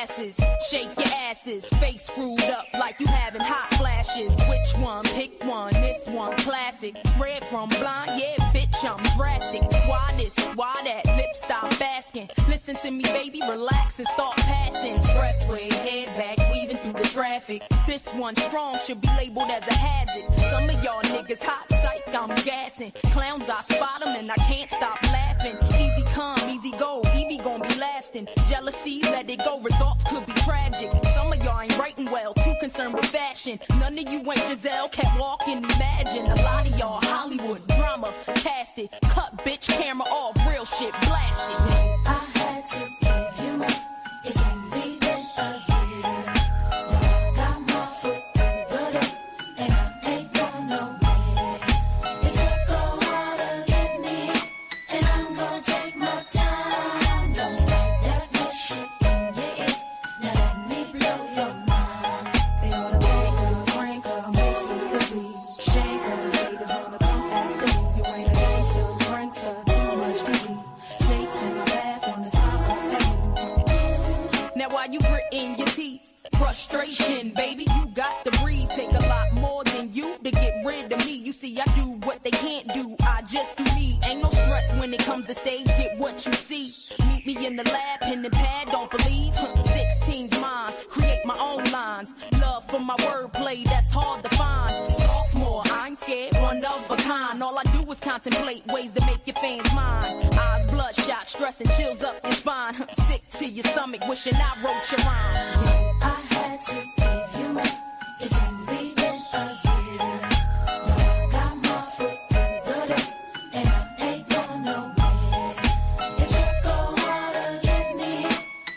glasses, shake your asses, face screwed up like you having hot flashes. Which one? Pick one, this one classic. Red from blind, yeah, bitch, I'm drastic. Why this, why that, lip stop asking. Listen to me, baby, relax and start passing. Expressway, head back, weaving through the traffic. This one strong should be labeled as a hazard. Some of y'all niggas hot psych, I'm gassing. Clowns, I spot them and I can't stop laughing. Easy come, easy go, Evie gon' be lasting. Jealousy, let it go, results could be tragic. Some of y'all ain't writing well, too concerned with fashion. None of you ain't Giselle, can't walk and imagine. A lot of y'all Hollywood drama, cast it. Cut bitch, camera off, real shit, blast it. I had to give you up, it's only been a year. Now I got my foot through the door, and I ain't going nowhere. It took a while to get me, and I'm gonna take my time. Don't fight that bullshit in your ear, now let me blow your mind. They wanna make her, crank her, mix with the beat, shake her. Haters wanna come after me, you ain't a gangster, prankster, too much to eat. Snakes in my bath, wanna stop the pain. Now while you gritting your teeth, frustration, baby, you got to breathe. Take a lot more than you to get rid of me. You see, I do what they can't do, I just do me. Ain't no stress when it comes to stage, get what you see. Meet me in the lab, pen and pad, don't believe. 16's mine, create my own lines. Love for my wordplay, that's hard to find. Sophomore, I ain't scared, one of a kind. All I do is contemplate ways to make your fans mine. Eyes bloodshot, stress and chills up your spine. Sick to your stomach, wishing I wrote your rhymes. I had to give you up, it's only been a year. Now I got my foot through the door, and I ain't going nowhere. It took a while to get me,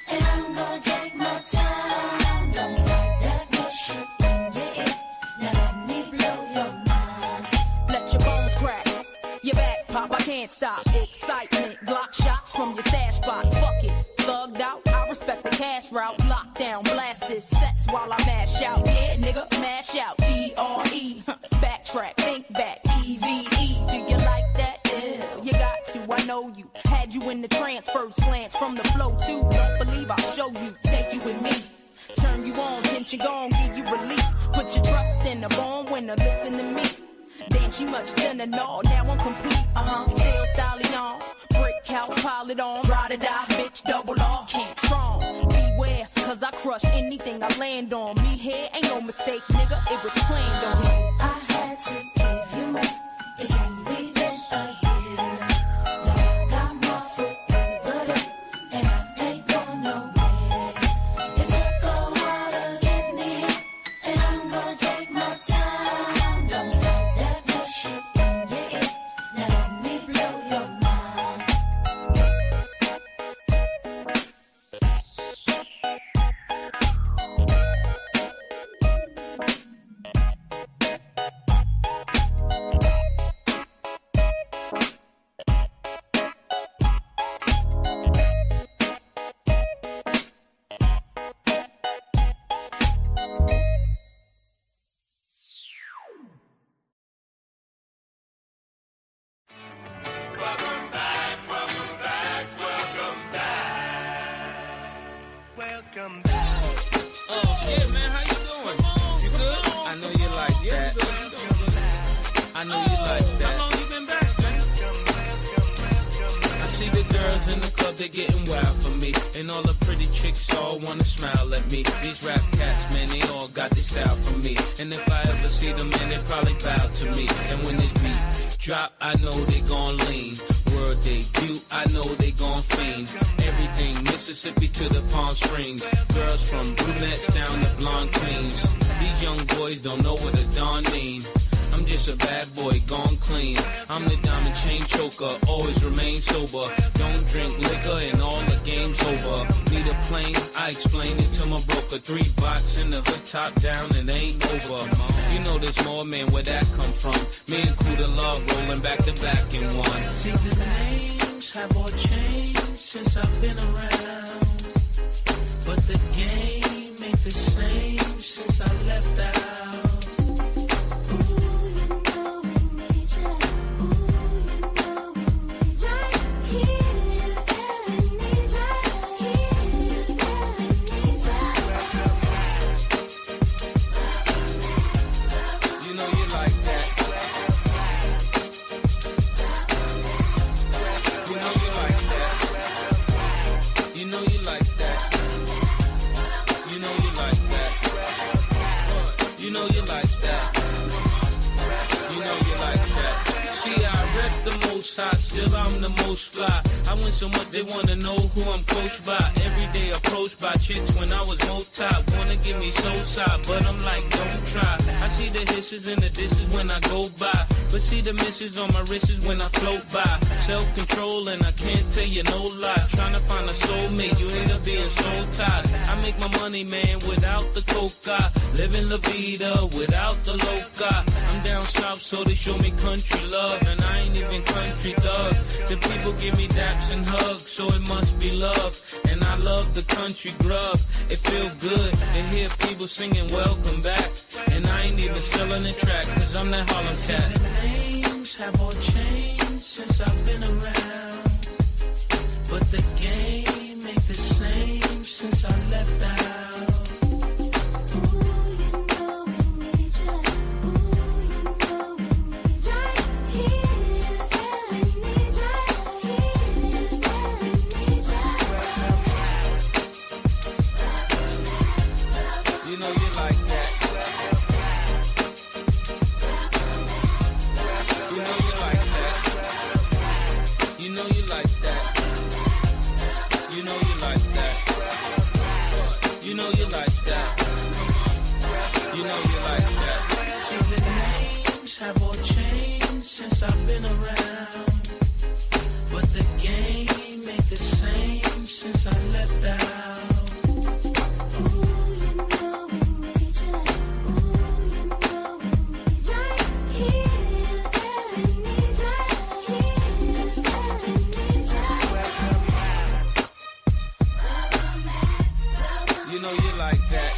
and I'm gonna take my time. Don't fight that bullshit in your ear, now let me blow your mind. Let your bones crack, your back pop, I can't stop. Excitement, Glock shots from your stash spot. Fuck it, thugged out, I respect the cash route. Lockdown, blast this sets while I mash out. Yeah, nigga, mash out. E-R-E, backtrack, think back. E-V-E, do you like that? Yeah, you got to, I know you. Had you in the trance, first glance from the flow too. Don't believe I'll show you, take you with me. Turn you on, tension gone, give you relief. Put your trust in a born winner, listen to me. Damn, she much thinner, no, now I'm complete. Still styling on, brick house, pile it on. Ride or die, bitch, double R, can't strong. Beware, cause I crush anything I land on. Me here ain't no mistake, nigga, it was planned on. I had to give you up, it's only been a year. Now I got my foot through the door, and I ain't going nowhere. It took a while to get me, and I'm gonna take my time. Don't fight that bullshit in your ear, now let me blow your mind. Welcome back. Oh, yeah, man, how you doing? You good? I know you like that. I know you like that. How long you been back, man? I see the girls in the club, they're getting wild for me. And all the pretty chicks all wanna smile at me. These rap cats, man, they all got this style for me. And if I ever see them, man, they probably bow to me. And when this beat drop, I know they gon' lean. World debut, I know they gon' fiend. Everything Mississippi to the Palm Springs. Girls from brunettes down to blonde queens. These young boys don't know what a dawn mean. I'm just a bad boy gone clean. I'm the diamond chain choker, always remain sober. Don't drink liquor and all the game's over. Need a plane? I explain it to my broker. 3 bots in the hood, top down, and ain't over. You know there's more, man, where that come from? Me and Kuda Love rolling back to back in one. See, the names have all changed since I've been around, but the game ain't the same since I left out. You know you like that. You know you like that. See, I rep the most high, still I'm the most fly. I win so much they wanna know who I'm coached by. Every day approached by chicks when I was multi. Wanna give me soul side, but I'm like, don't try. I see the hisses and the disses when I go by, but see the misses on my wrists when I float by. Self-control and I can't tell you no lie. Trying to find a soulmate, you end up being soul tied. I make my money, man, without the coca. Living la vida without the loca. I'm down south, so they show me country love, and I ain't even country thug. The people give me daps and hugs, so it must be love. And I love the country grub. It feel good to hear people singing welcome back. And I ain't even selling the track, cause I'm that Harlem cat. The names have all changed since I've been around, but the game ain't the same since I left the house. Have all changed since I've been around, but the game ain't the same since I left the house. Ooh, you know we need you. Ooh, you know we need you. Here's where we need you. Here's where we need you. You know you like that.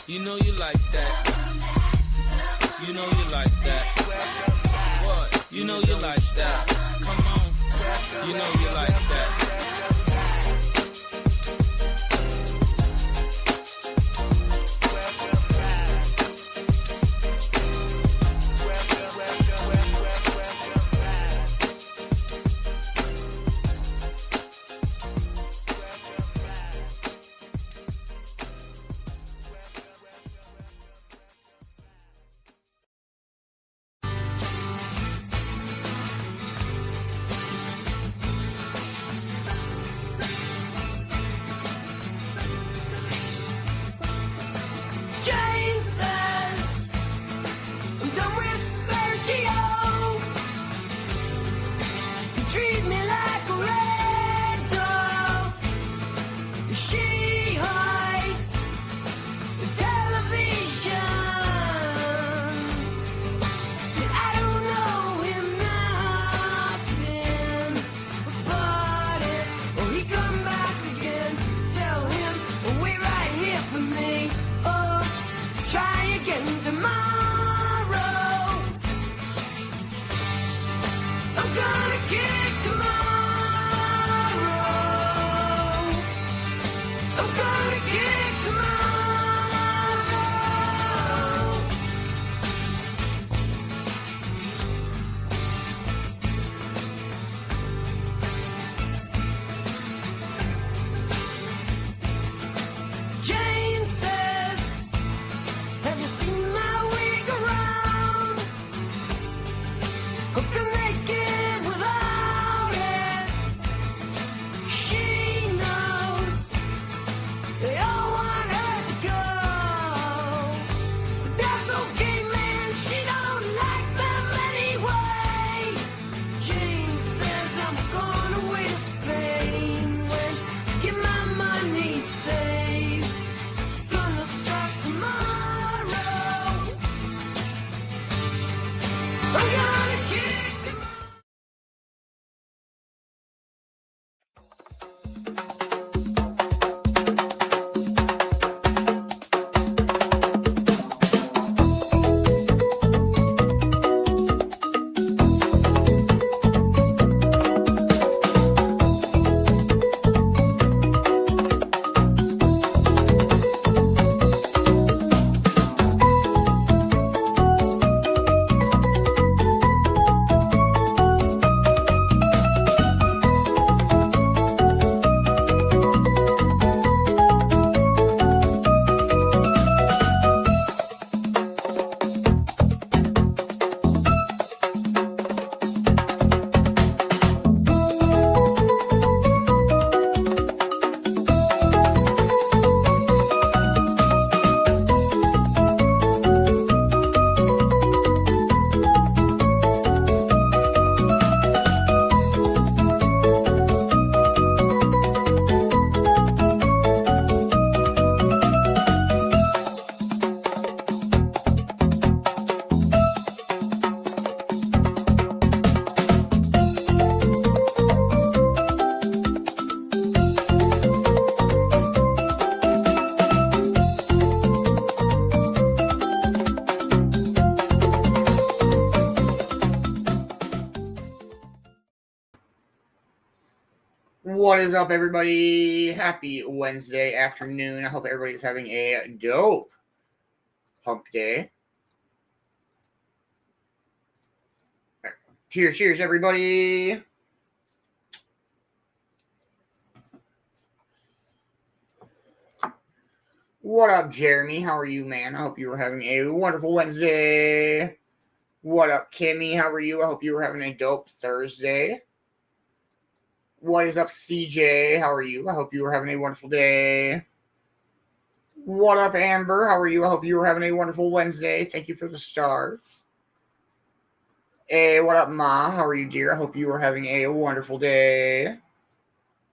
You know you like that. You know you like that. What? You know you like that. Come on. You know you like that. I'm gonna kick What is up, everybody? Happy Wednesday afternoon. I hope everybody's having a dope hump day. Cheers, cheers, everybody. What up, Jeremy? How are you, man? I hope you were having a wonderful Wednesday. What up, Kimmy? How are you? I hope you were having a dope Thursday. What is up, CJ? How are you? I hope you were having a wonderful day. What up, Amber? How are you? I hope you were having a wonderful Wednesday. Thank you for the stars. Hey, what up, Ma? How are you, dear? I hope you were having a wonderful day.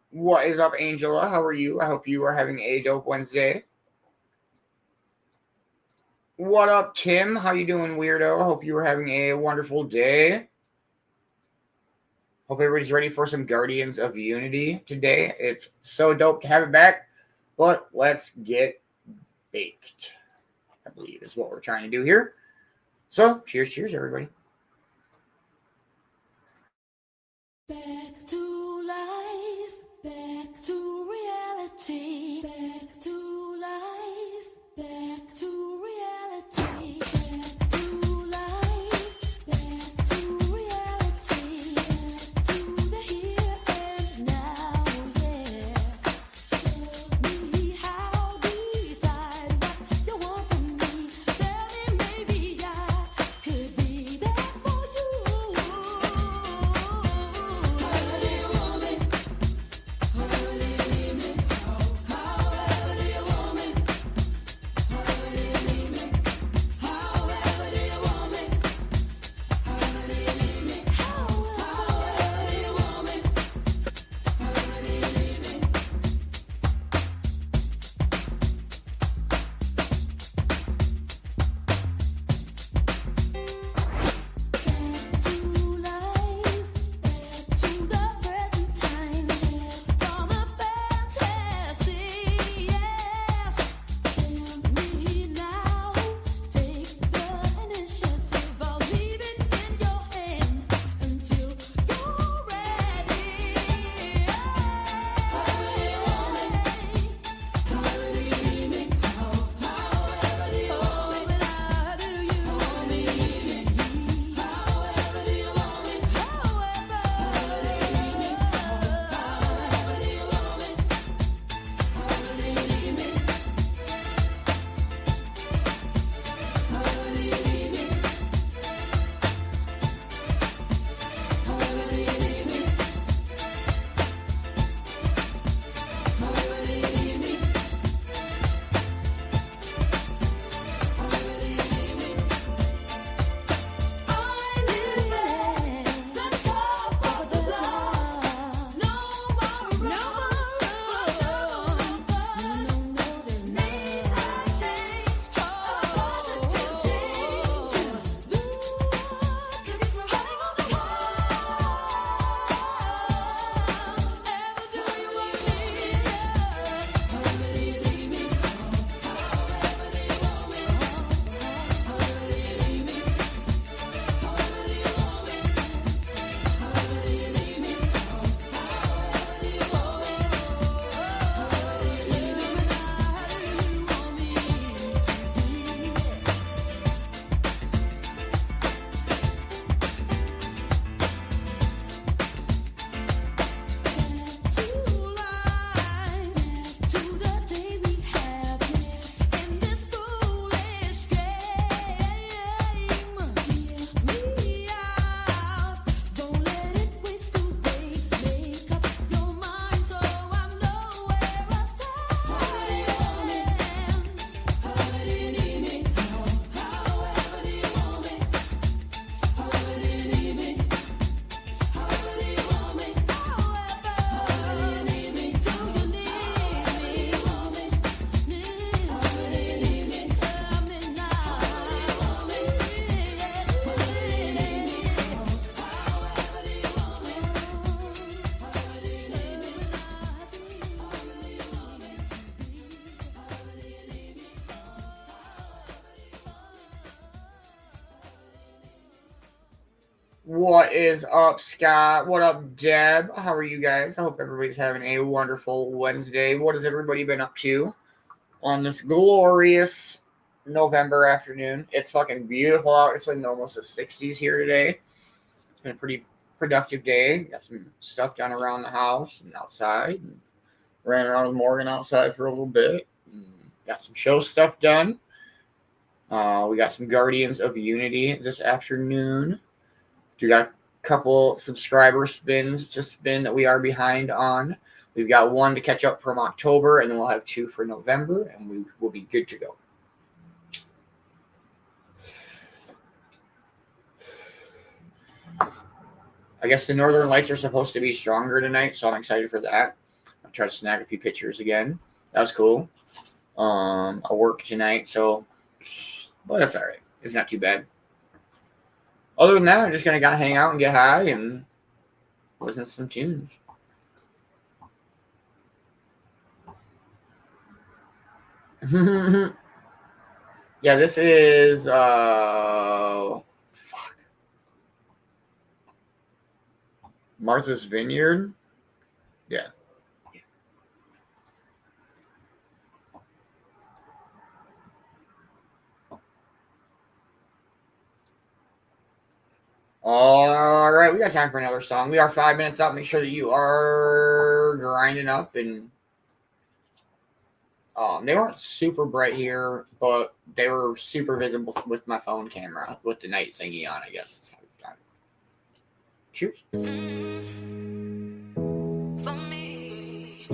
What is up, Angela? How are you? I hope you are having a dope Wednesday. What up, Tim? How you doing, weirdo? I hope you were having a wonderful day. Hope everybody's ready for some Guardians of Unity today. It's so dope to have it back, but let's get baked, I believe is what we're trying to do here. So, cheers, cheers, everybody. Back to life, back to reality, back to life, back to reality, back to life, back to reality, back to the here and now, yeah. Show me how, decide what you want from me. Tell me maybe I could be there for you. How do you want What is up, Scott? What up, Deb? How are you guys? I hope everybody's having a wonderful Wednesday. What has everybody been up to on this glorious November afternoon? It's fucking beautiful out. It's like almost the 60s here today. It's been a pretty productive day. Got some stuff done around the house and outside. And ran around with Morgan outside for a little bit. Got some show stuff done. We got some Guardians of Unity this afternoon. We got a couple subscriber spins to spin that we are behind on. We've got one to catch up from October, and then we'll have two for November, and we will be good to go. I guess the Northern Lights are supposed to be stronger tonight, so I'm excited for that. I'll try to snag a few pictures again. That was cool. I work tonight, so that's all right. It's not too bad. Other than that, I'm just going to kind of hang out and get high and listen to some tunes. Yeah, this is Martha's Vineyard. Yeah. All right, we got time for another song. We are 5 minutes out. Make sure that you are grinding up, and they weren't super bright here, but they were super visible with my phone camera with the night thingy on, I guess. That's how we've done it. Cheers. For me,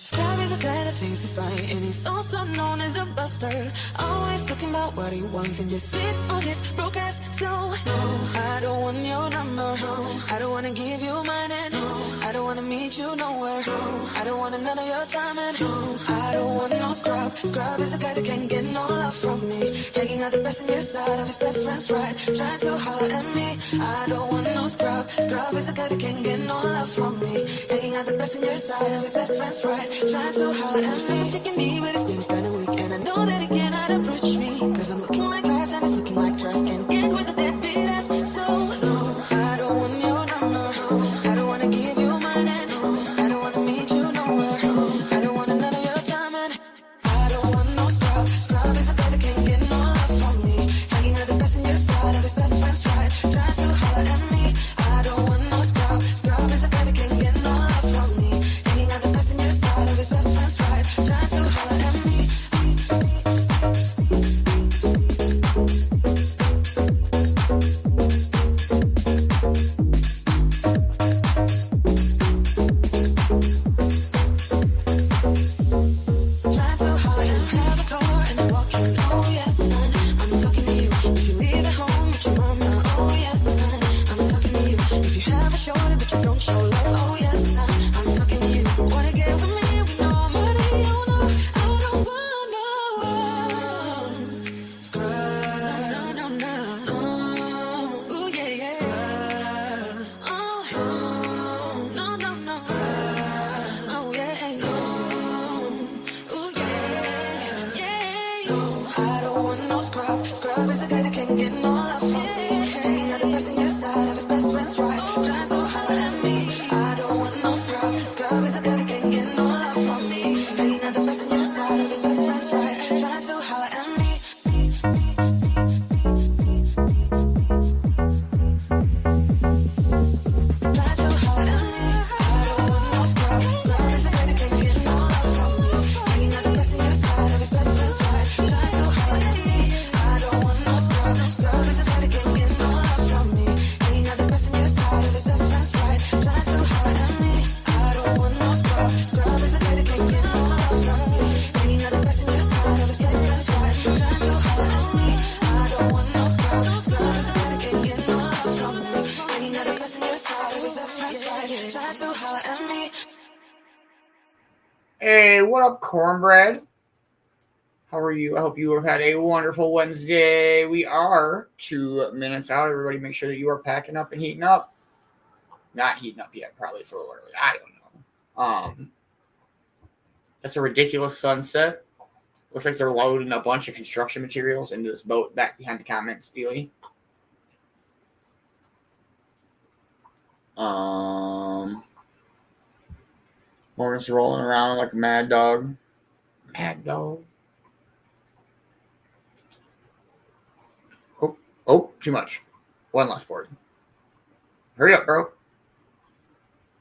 Scrub is a guy that thinks he's fine, and he's also known as a buster. Always talking about what he wants and just sits on his broke ass. So, no, I don't want your number. No, I don't want to give you mine, and no, I don't want to meet you nowhere. No, I don't want none of your time, and no, I don't want no scrub. Scrub is a guy that can't get no love from me. Hanging out the passenger side of his best friend's ride, trying to holler at me. I don't want no scrub. Scrub is a guy that can't get no love from me. Hanging out the passenger side of his best friend's ride, trying to holler at me. He's checking me, but his game's kinda weak, and I know that he cannot approach me, cause I'm looking like glass and he's looking like trash. Can't get with a deadbeat ass. So no, I don't want your number. No, I don't wanna give you mine, and no, I don't wanna meet you nowhere. No, I don't want none of your time, and I don't want no scrub. Scrub is a guy that can't get no love from me. Hanging out the passenger side of his best friend's ride, trying to holler at me. I don't want no scrub. Scrub is a guy that can't get no love from me. Hanging out the passenger side of his best friend's ride, trying to holler at me. Trying to holler and have a car and I'm walking, oh yes son, I'm talking to you. If you leave at home with your mama, oh yes son, I'm talking to you. If you have a shorty but you don't show love, oh yes son, I'm talking to you. Wanna get with me with no money, oh no, I don't want no scrub, no, ooh yeah, scrub, oh, no, scrub, oh yeah, ooh yeah, no, I don't want no scrub. Scrub is a guy that can't get no love from me. Hanging out the passenger side of his best friend's ride, trying to holler at me. I don't want no scrub. Scrub is a guy that can't get no love from me. Hanging out the passenger side of his best friend's ride, trying to holler at me. Trying to holler at me. I don't want no scrub. Scrub is a guy that can't get no love from me. Hanging out the passenger side of his best friend's ride, trying to holler at me. I don't want no scrub. Scrub is a guy that can't get no love from me. Hanging out the passenger side of his best friend's ride, trying to holler at me. I don't want no scrub. Scrub is a guy that can't get no love from me. Hanging out the passenger side of his best friend's ride, trying to holler at me. I don't want no scrub. Scrub is a guy that can't get no love from me. Hanging out the passenger side of his best friend's ride, trying to holler at me. Hey, what up, Cornbread? How are you? I hope you have had a wonderful Wednesday. We are 2 minutes out. Everybody make sure that you are packing up and heating up. Not heating up yet. Probably it's a little early. I don't know. That's a ridiculous sunset. Looks like they're loading a bunch of construction materials into this boat back behind the comment Steely. Morgan's rolling around like a mad dog. Mad dog. Oh, too much. One less board. Hurry up, bro.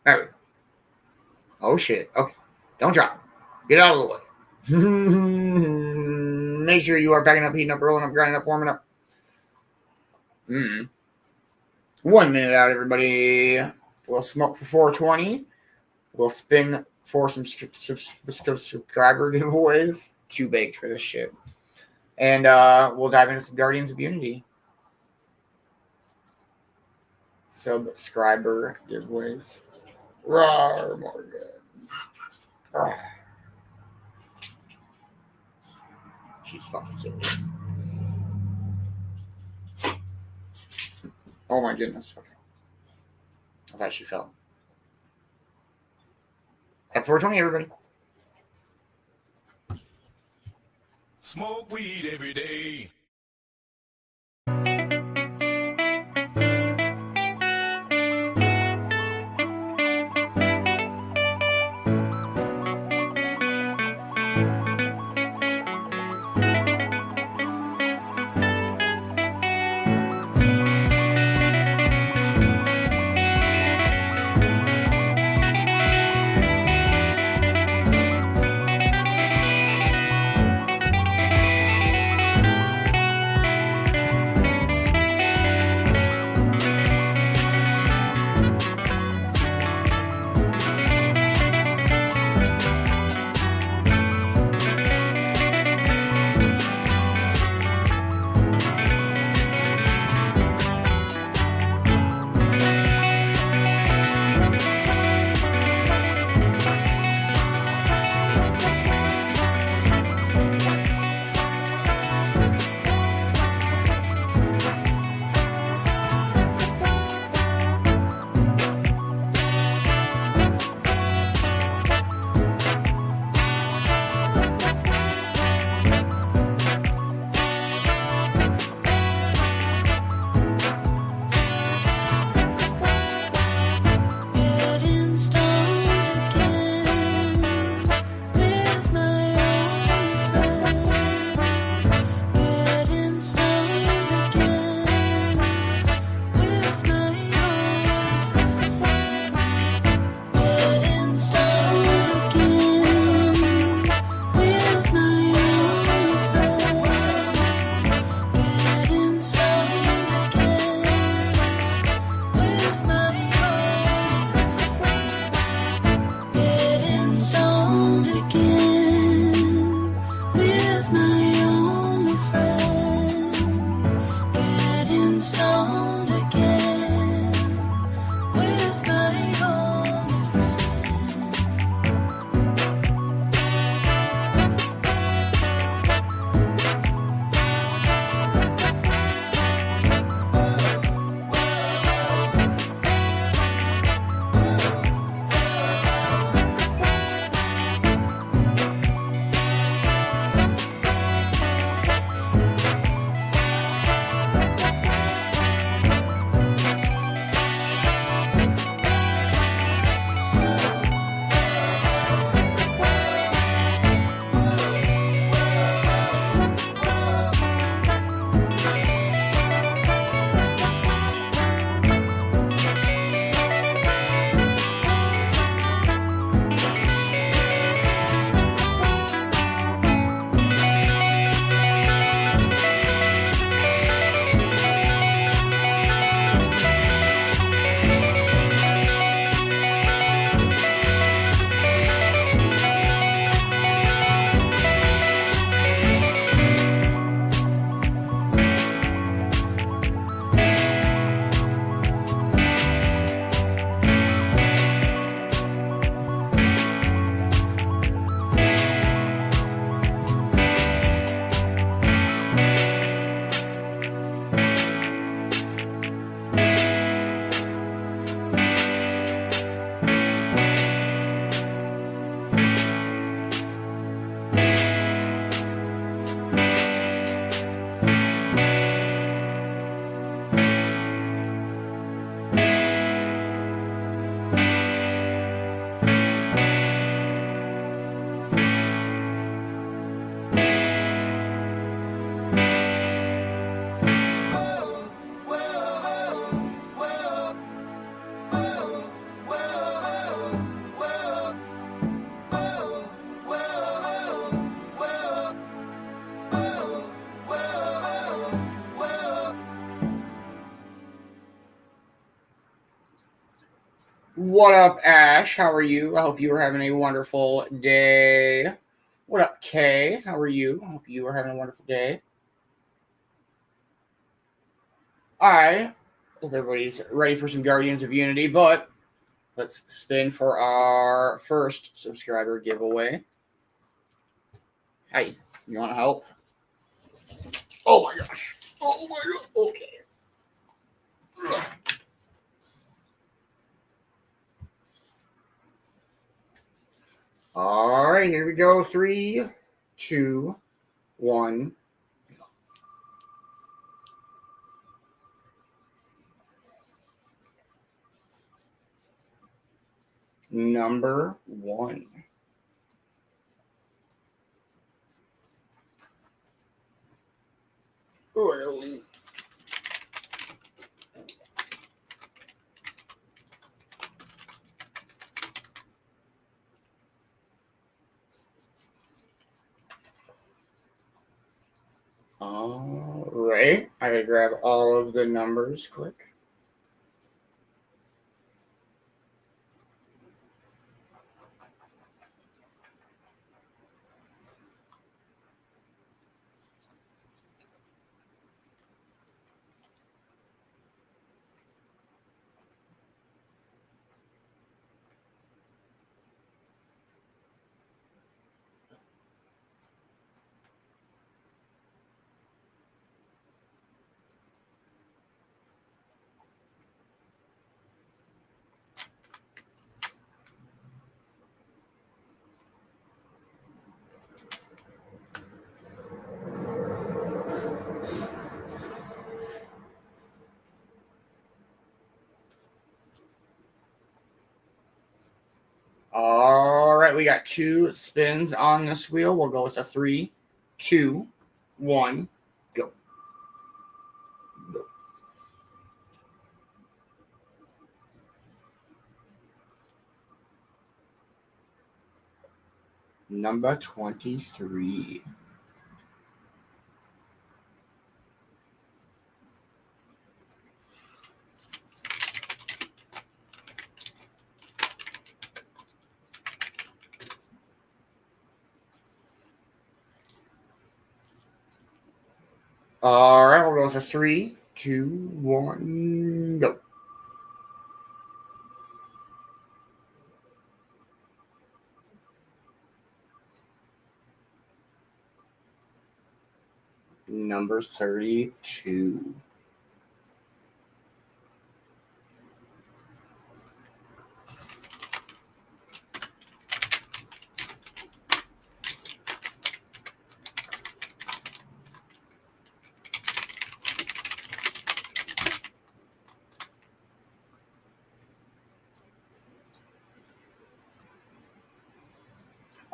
There we go. Oh, shit. Okay. Don't drop. Get out of the way. Make sure you are packing up, heating up, rolling up, grinding up, warming up. 1 minute out, everybody. We'll smoke for 420. We'll spin for some subscriber giveaways. Too baked for this shit. And we'll dive into some Guardians of Unity. Subscriber giveaways. Rawr, Morgan. Rawr. She's fucking silly. Oh my goodness. Okay. I thought she fell. Happy 420, everybody. Smoke weed every day. What up, Ash? How are you? I hope you are having a wonderful day. What up, Kay? How are you? I hope you are having a wonderful day. I hope everybody's ready for some Guardians of Unity, but let's spin for our first subscriber giveaway. Hey, you want to help? Oh my gosh. Oh my god. Okay. All right, here we go. 3, 2, 1. Number 1. Really? All right, I gotta grab all of the numbers quick. All right, we got 2 spins on this wheel. We'll go with a 3, 2, 1, go. Number 23. All right, we'll go with a 3, 2, 1, go. Number 32.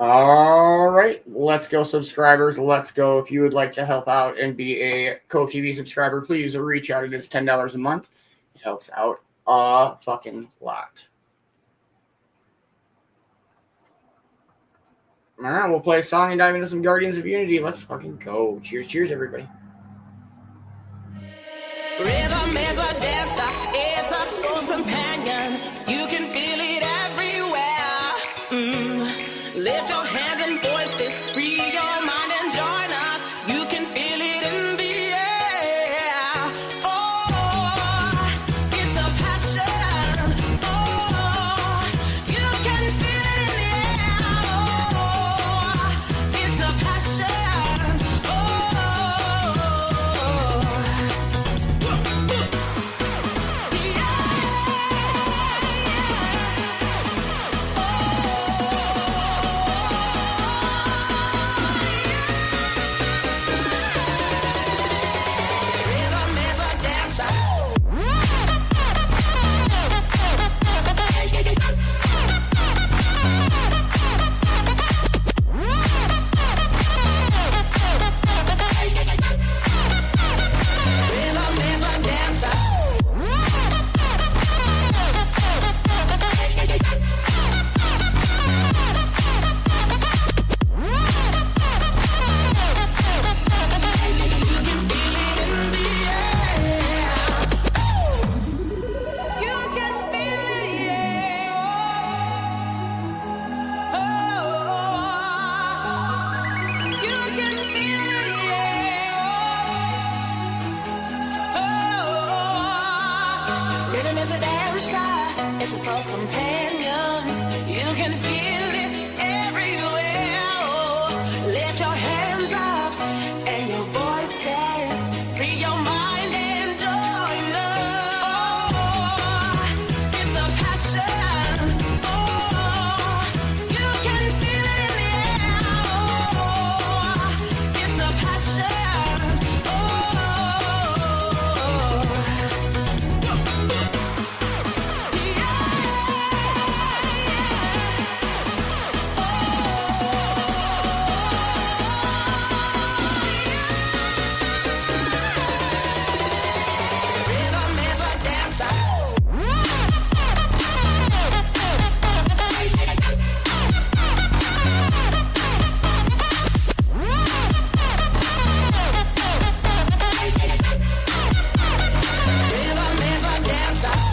All right, let's go, subscribers. Let's go. If you would like to help out and be a Cove-TV subscriber, please reach out. It is $10 a month. It helps out a fucking lot. All right, we'll play a song and dive into some Guardians of Unity. Let's fucking go. Cheers, cheers, everybody. Rhythm is a dancer, it's a soul's companion. You can feel it everywhere. Lift your hands and voices, free your mind and join us. You can feel it in the air. Oh, it's a passion. Oh, you can feel it in the air. Oh, it's a passion. Oh, yeah. rhythm is a dancer, it's a soul's companion. You can feel it everywhere. Oh, lift your hands up and your voices. Free your mind and join us. Oh, it's a passion. Oh, you can feel it in the air. Oh, it's a passion. Rhythm is a dancer. Rhythm is a dancer.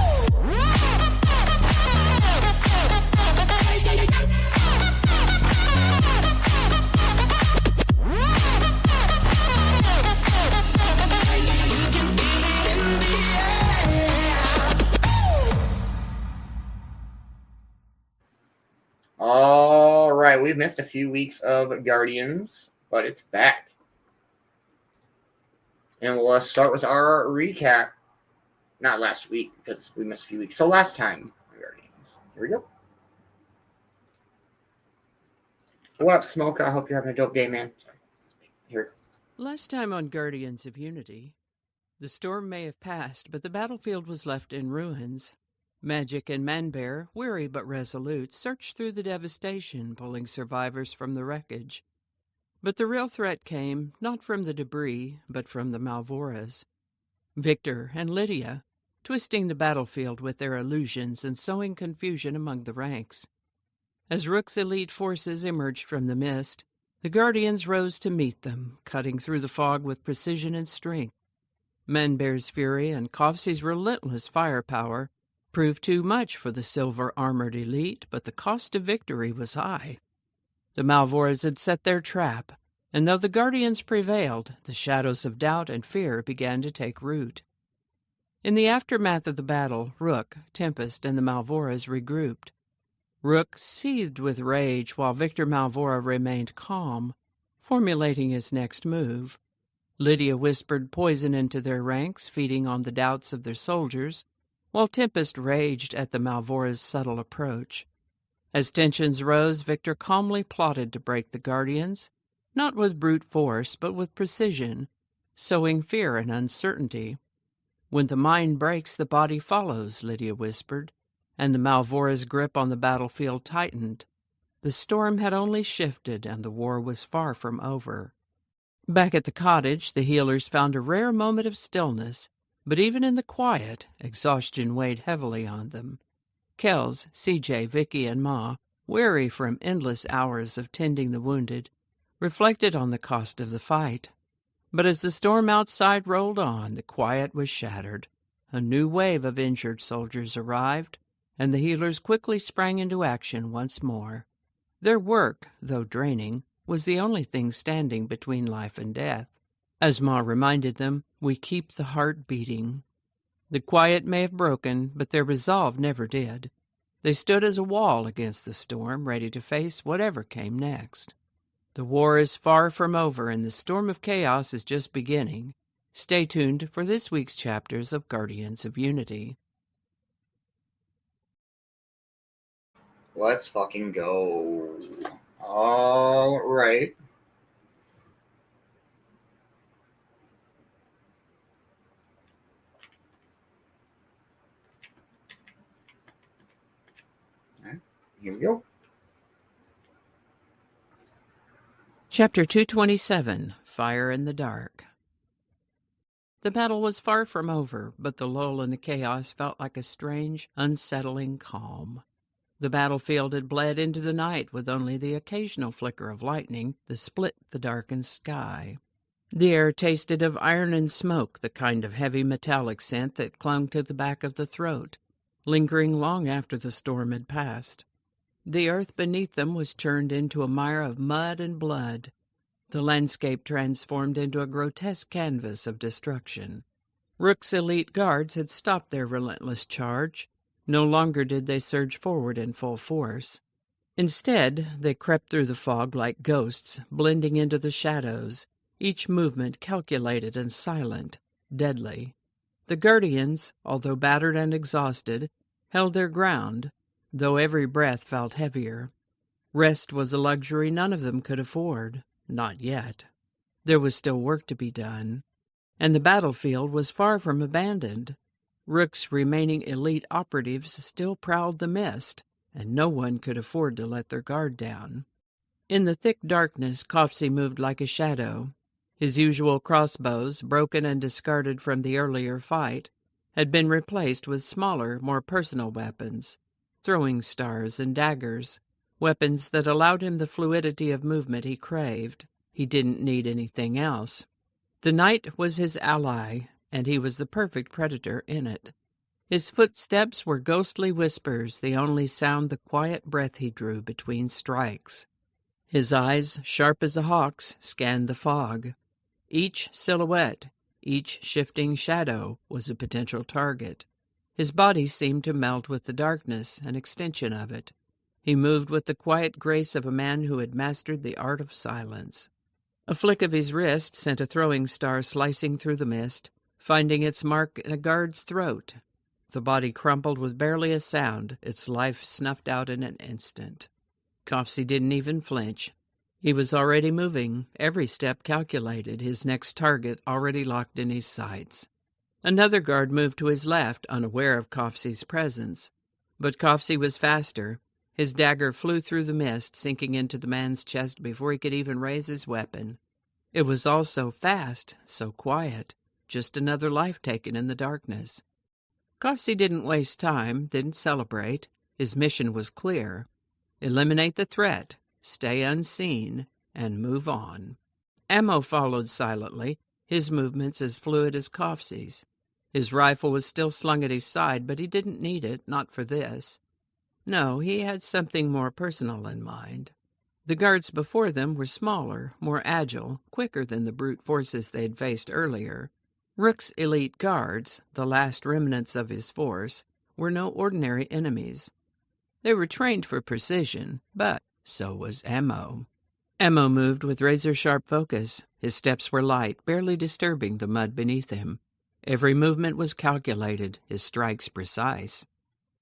You can feel it in the air. All right, we've missed a few weeks of Guardians, but it's back. And we'll start with our recap. Not last week, because we missed a few weeks. So last time, Guardians. Here we go. What up, Smoke? I hope you're having a dope day, man. Here. Last time on Guardians of Unity, the storm may have passed, but the battlefield was left in ruins. Magic and Manbear, weary but resolute, searched through the devastation, pulling survivors from the wreckage. But the real threat came not from the debris, but from the Malvoras. Victor and Lydia, twisting the battlefield with their illusions and sowing confusion among the ranks. As Rook's elite forces emerged from the mist, the Guardians rose to meet them, cutting through the fog with precision and strength. Manbear's fury and Kofsi's relentless firepower proved too much for the silver-armored elite, but the cost of victory was high. The Malvoras had set their trap, and though the Guardians prevailed, the shadows of doubt and fear began to take root. In the aftermath of the battle, Rook, Tempest, and the Malvoras regrouped. Rook seethed with rage while Victor Malvora remained calm, formulating his next move. Lydia whispered poison into their ranks, feeding on the doubts of their soldiers, while Tempest raged at the Malvora's subtle approach. As tensions rose, Victor calmly plotted to break the Guardians, not with brute force, but with precision, sowing fear and uncertainty. When the mind breaks, the body follows, Lydia whispered, and the Malvora's grip on the battlefield tightened. The storm had only shifted, and the war was far from over. Back at the cottage, the healers found a rare moment of stillness, but even in the quiet, exhaustion weighed heavily on them. Kells, CJ, Vicky, and Ma, weary from endless hours of tending the wounded, reflected on the cost of the fight. But as the storm outside rolled on, the quiet was shattered. A new wave of injured soldiers arrived, and the healers quickly sprang into action once more. Their work, though draining, was the only thing standing between life and death. As Ma reminded them, we keep the heart beating. The quiet may have broken, but their resolve never did. They stood as a wall against the storm, ready to face whatever came next. The war is far from over, and the storm of chaos is just beginning. Stay tuned for this week's chapters of Guardians of Unity. Let's fucking go. All right. Here we go. Chapter 227, Fire in the Dark. The battle was far from over, but the lull in the chaos felt like a strange, unsettling calm. The battlefield had bled into the night with only the occasional flicker of lightning that split the darkened sky. The air tasted of iron and smoke, the kind of heavy metallic scent that clung to the back of the throat, lingering long after the storm had passed. The earth beneath them was churned into a mire of mud and blood. The landscape transformed into a grotesque canvas of destruction. Rook's elite guards had stopped their relentless charge. No longer did they surge forward in full force. Instead, they crept through the fog like ghosts, blending into the shadows, each movement calculated and silent, deadly. The Guardians, although battered and exhausted, held their ground, though every breath felt heavier. Rest was a luxury none of them could afford, not yet. There was still work to be done, and the battlefield was far from abandoned. Rook's remaining elite operatives still prowled the mist, and no one could afford to let their guard down. In the thick darkness, Cove-TV moved like a shadow. His usual crossbows, broken and discarded from the earlier fight, had been replaced with smaller, more personal weapons, throwing stars and daggers, weapons that allowed him the fluidity of movement he craved. He didn't need anything else. The night was his ally, and he was the perfect predator in it. His footsteps were ghostly whispers, the only sound the quiet breath he drew between strikes. His eyes, sharp as a hawk's, scanned the fog. Each silhouette, each shifting shadow, was a potential target. His body seemed to melt with the darkness, an extension of it. He moved with the quiet grace of a man who had mastered the art of silence. A flick of his wrist sent a throwing star slicing through the mist, finding its mark in a guard's throat. The body crumpled with barely a sound, its life snuffed out in an instant. Cove-TV didn't even flinch. He was already moving, every step calculated, his next target already locked in his sights. Another guard moved to his left, unaware of Cove-TV's presence. But Cove-TV was faster. His dagger flew through the mist, sinking into the man's chest before he could even raise his weapon. It was all so fast, so quiet, just another life taken in the darkness. Cove-TV didn't waste time, didn't celebrate. His mission was clear. Eliminate the threat, stay unseen, and move on. Ammo followed silently, his movements as fluid as Cove-TV's. His rifle was still slung at his side, but he didn't need it, not for this. No, he had something more personal in mind. The guards before them were smaller, more agile, quicker than the brute forces they had faced earlier. Rook's elite guards, the last remnants of his force, were no ordinary enemies. They were trained for precision, but so was Ammo. Ammo moved with razor-sharp focus. His steps were light, barely disturbing the mud beneath him. Every movement was calculated, his strikes precise.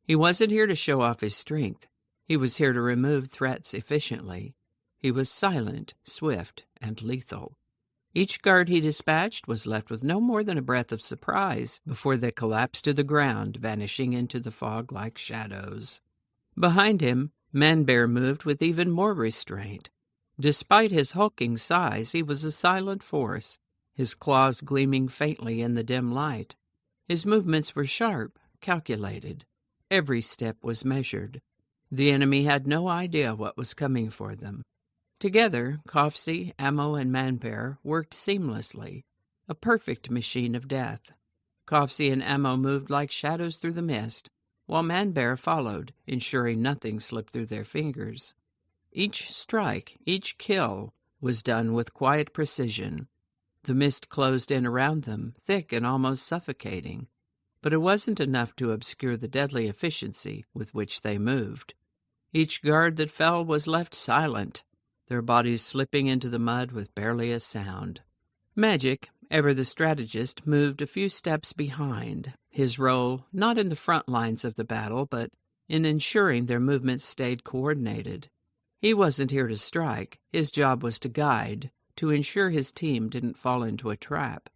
He wasn't here to show off his strength. He was here to remove threats efficiently. He was silent, swift, and lethal. Each guard he dispatched was left with no more than a breath of surprise before they collapsed to the ground, vanishing into the fog like shadows. Behind him, Man-Bear moved with even more restraint. Despite his hulking size, he was a silent force, his claws gleaming faintly in the dim light. His movements were sharp, calculated. Every step was measured. The enemy had no idea what was coming for them. Together, Cove-TV, Ammo, and Man-Bear worked seamlessly, a perfect machine of death. Cove-TV and Ammo moved like shadows through the mist, while Man-Bear followed, ensuring nothing slipped through their fingers. Each strike, each kill, was done with quiet precision. The mist closed in around them, thick and almost suffocating, but it wasn't enough to obscure the deadly efficiency with which they moved. Each guard that fell was left silent, their bodies slipping into the mud with barely a sound. Magic, ever the strategist, moved a few steps behind, his role not in the front lines of the battle, but in ensuring their movements stayed coordinated. He wasn't here to strike. His job was to guide, to ensure his team didn't fall into a trap.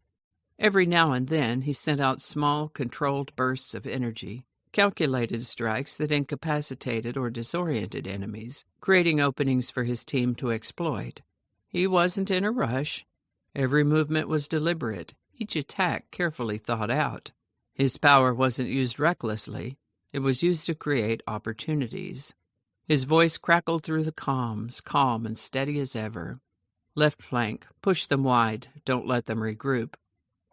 Every now and then he sent out small, controlled bursts of energy, calculated strikes that incapacitated or disoriented enemies, creating openings for his team to exploit. He wasn't in a rush. Every movement was deliberate, each attack carefully thought out. His power wasn't used recklessly. It was used to create opportunities. His voice crackled through the comms, calm and steady as ever. Left flank, push them wide, don't let them regroup.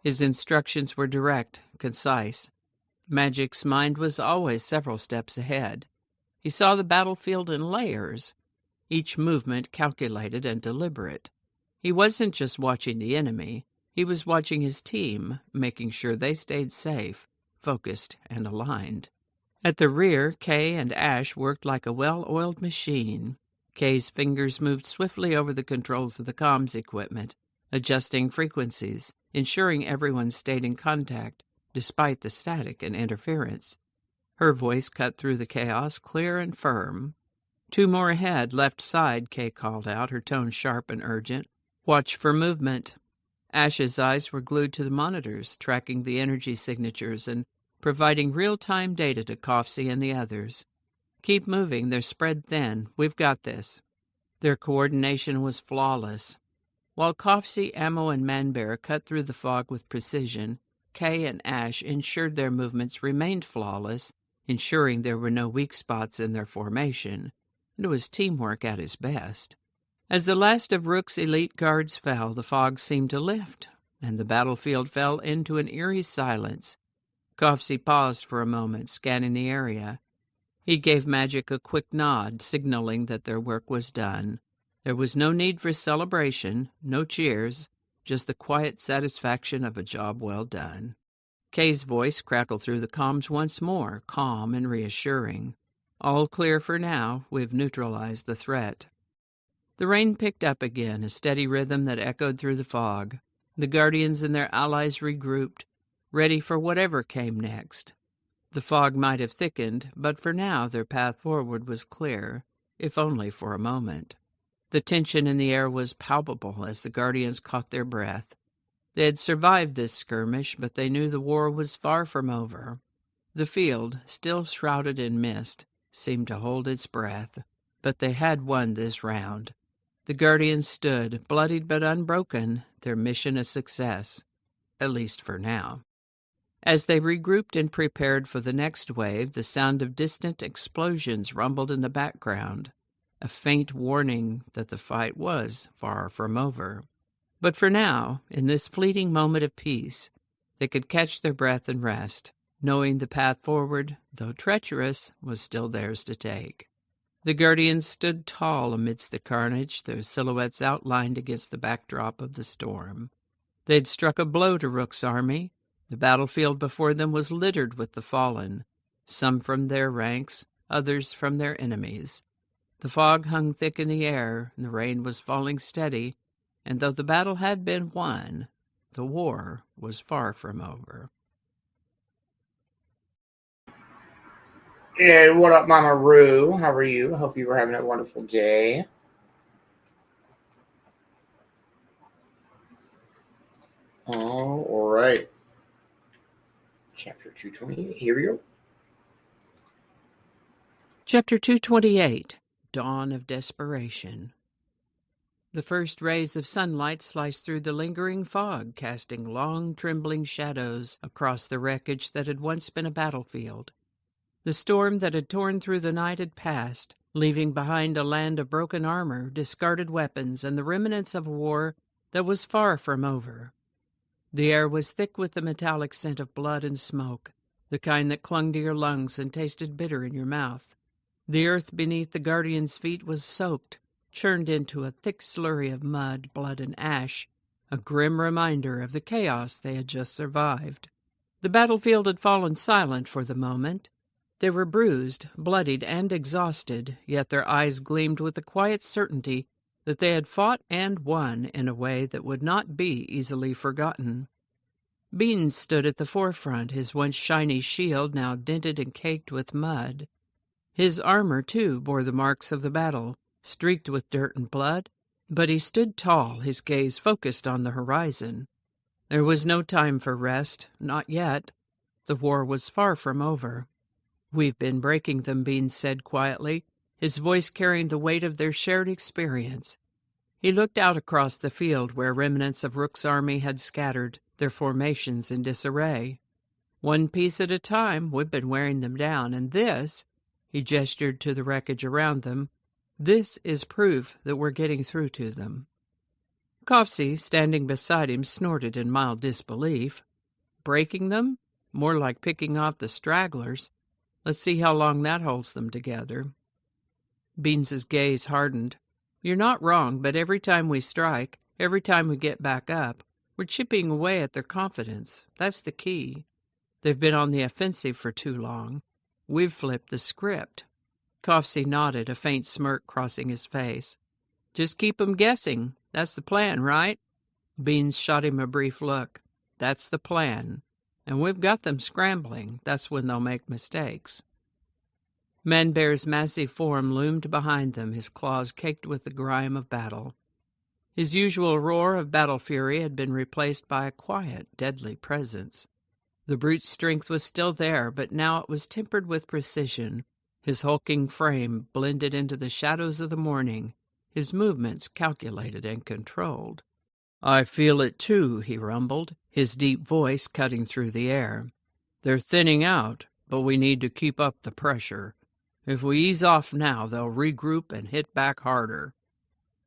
His instructions were direct, concise. Magic's mind was always several steps ahead. He saw the battlefield in layers, each movement calculated and deliberate. He wasn't just watching the enemy, He was watching his team, making sure they stayed safe, focused, and aligned. At the rear, Kay and Ash worked like a well-oiled machine. Kay's fingers moved swiftly over the controls of the comms equipment, adjusting frequencies, ensuring everyone stayed in contact, despite the static and interference. Her voice cut through the chaos, clear and firm. 2 more ahead, left side, Kay called out, her tone sharp and urgent. Watch for movement. Ash's eyes were glued to the monitors, tracking the energy signatures and providing real-time data to Cove-TV and the others. Keep moving, they're spread thin. We've got this. Their coordination was flawless. While Cove-TV, Ammo, and Manbear cut through the fog with precision, Kay and Ash ensured their movements remained flawless, ensuring there were no weak spots in their formation. It was teamwork at its best. As the last of Rook's elite guards fell, the fog seemed to lift, and the battlefield fell into an eerie silence. Cove-TV paused for a moment, scanning the area. He gave Magic a quick nod, signaling that their work was done. There was no need for celebration, no cheers, just the quiet satisfaction of a job well done. Kay's voice crackled through the comms once more, calm and reassuring. All clear for now. We've neutralized the threat. The rain picked up again, a steady rhythm that echoed through the fog. The Guardians and their allies regrouped, ready for whatever came next. The fog might have thickened, but for now their path forward was clear, if only for a moment. The tension in the air was palpable as the Guardians caught their breath. They had survived this skirmish, but they knew the war was far from over. The field, still shrouded in mist, seemed to hold its breath, but they had won this round. The Guardians stood, bloodied but unbroken, their mission a success, at least for now. As they regrouped and prepared for the next wave, the sound of distant explosions rumbled in the background, a faint warning that the fight was far from over. But for now, in this fleeting moment of peace, they could catch their breath and rest, knowing the path forward, though treacherous, was still theirs to take. The Guardians stood tall amidst the carnage, their silhouettes outlined against the backdrop of the storm. They'd struck a blow to Rook's army. The battlefield before them was littered with the fallen, some from their ranks, others from their enemies. The fog hung thick in the air, and the rain was falling steady, and though the battle had been won, the war was far from over. Hey, what up, Mama Roo? How are you? I hope you were having a wonderful day. All right. Chapter 228. Here we go. Chapter 228, Dawn of Desperation. The first rays of sunlight sliced through the lingering fog, casting long, trembling shadows across the wreckage that had once been a battlefield. The storm that had torn through the night had passed, leaving behind a land of broken armor, discarded weapons, and the remnants of a war that was far from over. The air was thick with the metallic scent of blood and smoke, the kind that clung to your lungs and tasted bitter in your mouth. The earth beneath the Guardians' feet was soaked, churned into a thick slurry of mud, blood, and ash, a grim reminder of the chaos they had just survived. The battlefield had fallen silent for the moment. They were bruised, bloodied, and exhausted, yet their eyes gleamed with the quiet certainty that they had fought and won in a way that would not be easily forgotten. Beans stood at the forefront, his once shiny shield now dented and caked with mud. His armor, too, bore the marks of the battle, streaked with dirt and blood, but he stood tall, his gaze focused on the horizon. There was no time for rest, not yet. The war was far from over. "We've been breaking them," Beans said quietly, his voice carrying the weight of their shared experience. He looked out across the field where remnants of Rook's army had scattered, their formations in disarray. "One piece at a time, we've been wearing them down, and this," he gestured to the wreckage around them, "this is proof that we're getting through to them." Cove-TV, standing beside him, snorted in mild disbelief. "Breaking them? More like picking off the stragglers. Let's see how long that holds them together." Beans's gaze hardened. "You're not wrong, but every time we strike, every time we get back up, We're chipping away at their confidence. That's the key. They've been on the offensive for too long. We've flipped the script. Cove-TV nodded, a faint smirk crossing his face. Just keep 'em guessing. That's the plan, right? Beans shot him a brief look. That's the plan. And we've got them scrambling. That's when they'll make mistakes. Man-Bear's massive form loomed behind them, his claws caked with the grime of battle. His usual roar of battle fury had been replaced by a quiet, deadly presence. The brute's strength was still there, but now it was tempered with precision. His hulking frame blended into the shadows of the morning, his movements calculated and controlled. I feel it too, he rumbled, his deep voice cutting through the air. They're thinning out, but we need to keep up the pressure. If we ease off now, they'll regroup and hit back harder.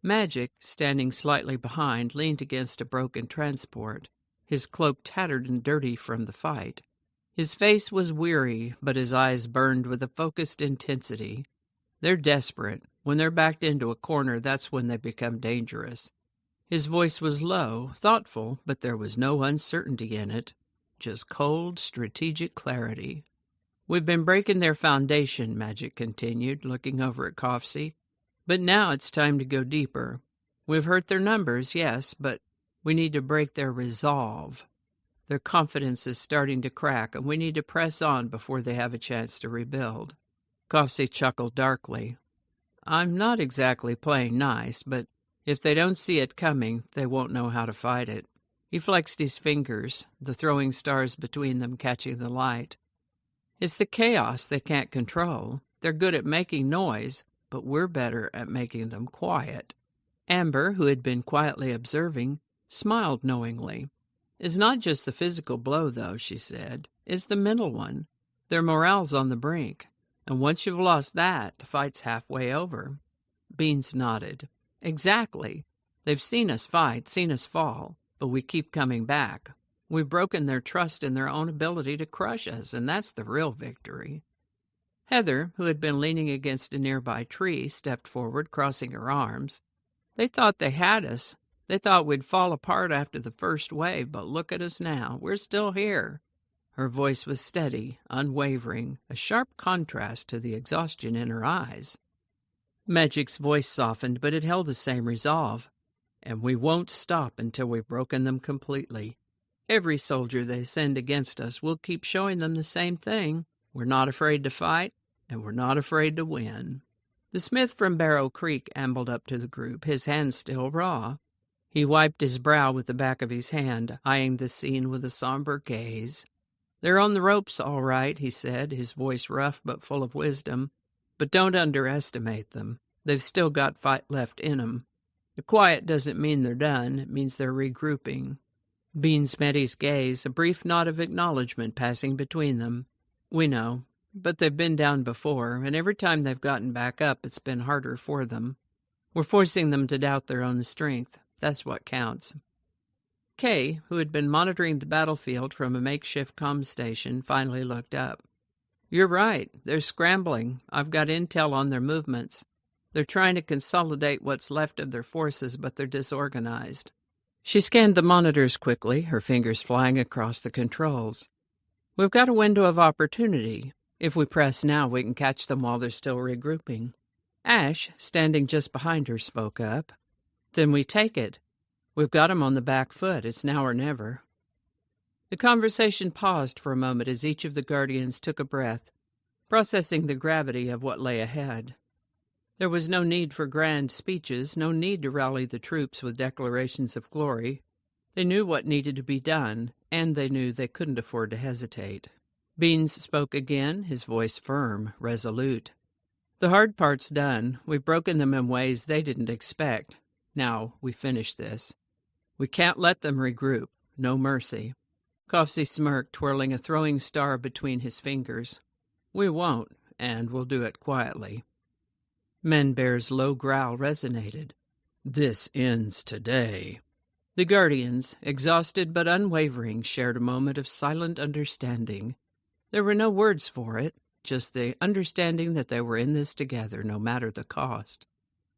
Magic, standing slightly behind, leaned against a broken transport, his cloak tattered and dirty from the fight. His face was weary, but his eyes burned with a focused intensity. They're desperate. When they're backed into a corner, that's when they become dangerous. His voice was low, thoughtful, but there was no uncertainty in it, just cold, strategic clarity. We've been breaking their foundation, Magic continued, looking over at Cove-TV. But now it's time to go deeper. We've hurt their numbers, yes, but we need to break their resolve. Their confidence is starting to crack, and we need to press on before they have a chance to rebuild. Cove-TV chuckled darkly. I'm not exactly playing nice, but if they don't see it coming, they won't know how to fight it. He flexed his fingers, the throwing stars between them catching the light. It's the chaos they can't control. They're good at making noise, but we're better at making them quiet. Amber, who had been quietly observing, smiled knowingly. It's not just the physical blow, though, she said. It's the mental one. Their morale's on the brink. And once you've lost that, the fight's halfway over. Beans nodded. Exactly. They've seen us fight, seen us fall, but we keep coming back. We've broken their trust in their own ability to crush us, and that's the real victory. Heather, who had been leaning against a nearby tree, stepped forward, crossing her arms. They thought they had us. They thought we'd fall apart after the first wave, but look at us now. We're still here. Her voice was steady, unwavering, a sharp contrast to the exhaustion in her eyes. Magic's voice softened, but it held the same resolve. And we won't stop until we've broken them completely. Every soldier they send against us will keep showing them the same thing. We're not afraid to fight, and we're not afraid to win. The smith from Barrow Creek ambled up to the group, his hands still raw. He wiped his brow with the back of his hand, eyeing the scene with a somber gaze. They're on the ropes, all right, he said, his voice rough but full of wisdom. But don't underestimate them. They've still got fight left in 'em. The quiet doesn't mean they're done. It means they're regrouping. Beans met his gaze, a brief nod of acknowledgment passing between them. We know, but they've been down before, and every time they've gotten back up, it's been harder for them. We're forcing them to doubt their own strength. That's what counts. Kay, who had been monitoring the battlefield from a makeshift comm station, finally looked up. You're right. They're scrambling. I've got intel on their movements. They're trying to consolidate what's left of their forces, but they're disorganized. She scanned the monitors quickly, her fingers flying across the controls. We've got a window of opportunity. If we press now, we can catch them while they're still regrouping. Ash, standing just behind her, spoke up. Then we take it. We've got 'em on the back foot. It's now or never. The conversation paused for a moment as each of the guardians took a breath, processing the gravity of what lay ahead. There was no need for grand speeches, no need to rally the troops with declarations of glory. They knew what needed to be done, and they knew they couldn't afford to hesitate. Beans spoke again, his voice firm, resolute. The hard part's done. We've broken them in ways they didn't expect. Now we finish this. We can't let them regroup. No mercy. Cove-TV smirked, twirling a throwing star between his fingers. We won't, and we'll do it quietly. Man-Bear's low growl resonated. This ends today. The guardians, exhausted but unwavering, shared a moment of silent understanding. There were no words for it, just the understanding that they were in this together, no matter the cost.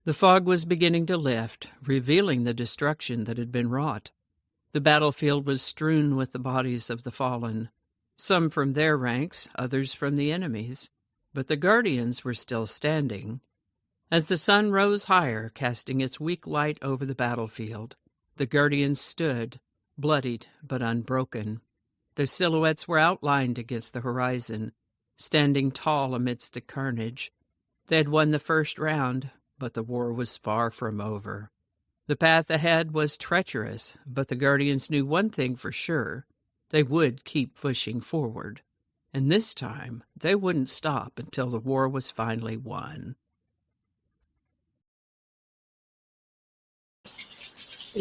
The fog was beginning to lift, revealing the destruction that had been wrought. The battlefield was strewn with the bodies of the fallen, some from their ranks, others from the enemy's, but the Guardians were still standing. As the sun rose higher, casting its weak light over the battlefield, the Guardians stood, bloodied but unbroken. Their silhouettes were outlined against the horizon, standing tall amidst the carnage. They had won the first round, but the war was far from over. The path ahead was treacherous, but the Guardians knew one thing for sure. They would keep pushing forward. And this time, they wouldn't stop until the war was finally won.